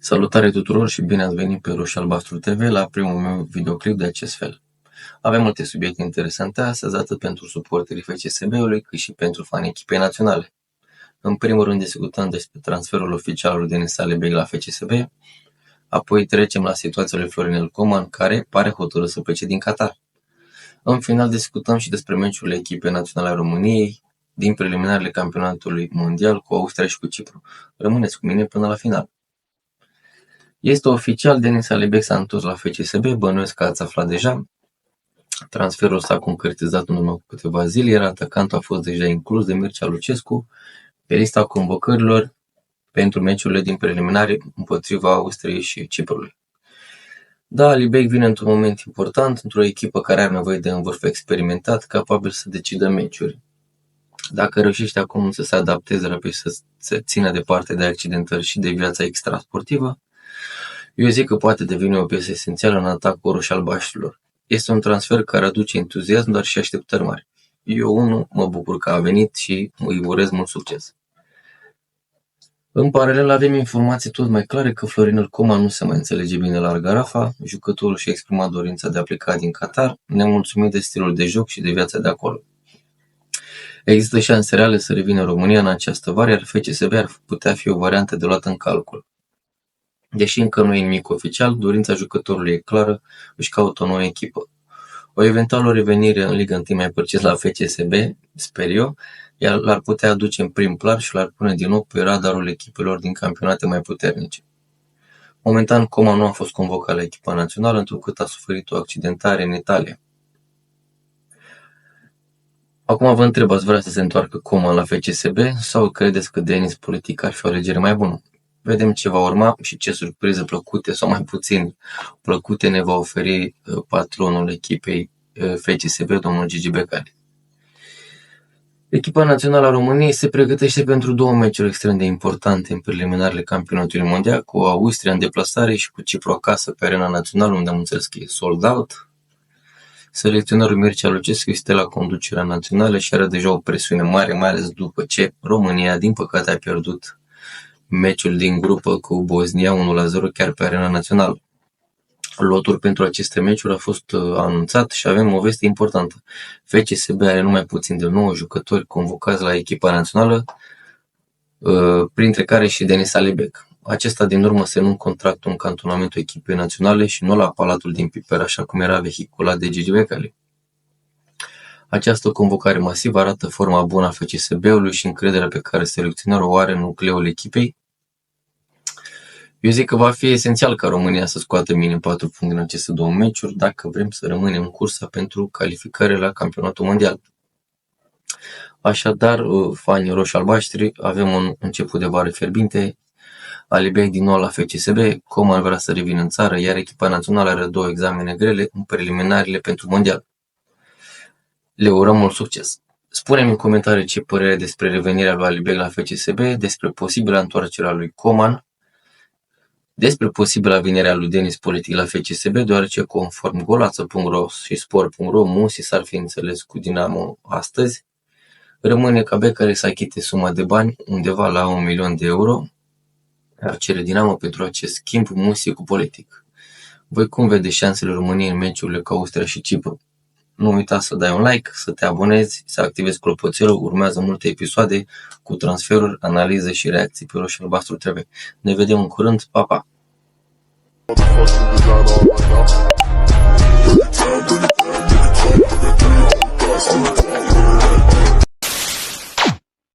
Salutare tuturor și bine ați venit pe Roșu Albastru TV la primul meu videoclip de acest fel. Avem multe subiecte interesante astăzi, atât pentru suporterii FCSB-ului, cât și pentru fanii echipei naționale. În primul rând discutăm despre transferul oficial lui Denis Alibeg la FCSB, apoi trecem la situația lui Florinel Coman, care pare hotărât să plece din Qatar. În final discutăm și despre meciurile echipei naționale a României din preliminarele campionatului mondial cu Austria și cu Cipru. Rămâneți cu mine până la final. Este oficial, Denis Alibeg s-a întors la FCSB, bănuiesc că ați aflat deja. Transferul s-a concretizat în urmă cu câteva zile, iar atacantul a fost deja inclus de Mircea Lucescu pe lista convocărilor pentru meciurile din preliminare împotriva Austriei și Ciprului. Da, Alibeg vine într-un moment important, într-o echipă care are nevoie de un vârf experimentat, capabil să decidă meciuri. Dacă reușește acum să se adapteze rapid, să se țină departe de accidentări și de viața extrasportivă, eu zic că poate deveni o piesă esențială în atacul roșii-albaștilor. Este un transfer care aduce entuziasm, dar și așteptări mari. Eu mă bucur că a venit și îi urez mult succes. În paralel avem informații tot mai clare că Florinel Coman nu se mai înțelege bine la Argarafa, jucătorul și-a exprimat dorința de a pleca din Qatar, nemulțumit de stilul de joc și de viața de acolo. Există șanse reale să revină în România în această vară, iar FCSB ar putea fi o variantă de luat în calcul. Deși încă nu e nimic oficial, dorința jucătorului e clară, își caută o nouă echipă. O eventuală revenire în Liga 1 mai precis la FCSB, sper eu, iar l-ar putea aduce în prim plan și l-ar pune din nou pe radarul echipelor din campionate mai puternice. Momentan, Coman nu a fost convocat la echipa națională, întrucât a suferit o accidentare în Italia. Acum vă întreb, ați vrea să se întoarcă Coman la FCSB sau credeți că Denis politic ar fi o alegere mai bună? Vedem ce va urma și ce surprize plăcute sau mai puțin plăcute ne va oferi patronul echipei FCSB, domnul Gigi Becali. Echipa națională a României se pregătește pentru două meciuri extrem de importante în preliminarele campionatului mondial, cu Austria în deplasare și cu Cipru acasă pe arena națională, unde am înțeles că e sold out. Selecționerul Mircea Lucescu este la conducerea națională și are deja o presiune mare, mai ales după ce România, din păcate, a pierdut meciul din grupă cu Bosnia 1-0 chiar pe arena națională. Lotul pentru aceste meciuri a fost anunțat și avem o veste importantă. FCSB are numai puțin de 9 jucători convocați la echipa națională, printre care și Denis Alibeg. Acesta din urmă semnând contractul în cantonamentul echipei naționale și nu la Palatul din Piper, așa cum era vehiculat de Gigi Becali. Această convocare masivă arată forma bună a FCSB-ului și încrederea pe care selecționerul o are în nucleul echipei. Eu zic că va fi esențial ca România să scoată minim 4 puncte în aceste două meciuri dacă vrem să rămânem în cursa pentru calificare la campionatul mondial. Așadar, fanii roșii-albaștri, avem un început de vară fierbinte, Alibeg din nou la FCSB, Coman vrea să revină în țară, iar echipa națională are două examene grele în preliminarele pentru mondial. Le urăm mult succes! Spune-mi în comentarii ce părere despre revenirea lui Alibeg la FCSB, despre posibila întoarcerea lui Coman, despre posibila venirea lui Denis politic la FCSB, deoarece conform Golață.ro și Sport.ro, Musi s-ar fi înțeles cu Dinamo astăzi. Rămâne ca Becali să achite suma de bani, undeva la 1 milion de euro, ar cere Dinamo pentru acest schimb Musi cu politic. Voi cum vedeți șansele României în meciurile cu Austria și Cipru? Nu uita să dai un like, să te abonezi, să activezi clopoțelul, urmează multe episoade cu transferuri, analize și reacții pe Roșu Albastru TV. Ne vedem în curând, pa, pa!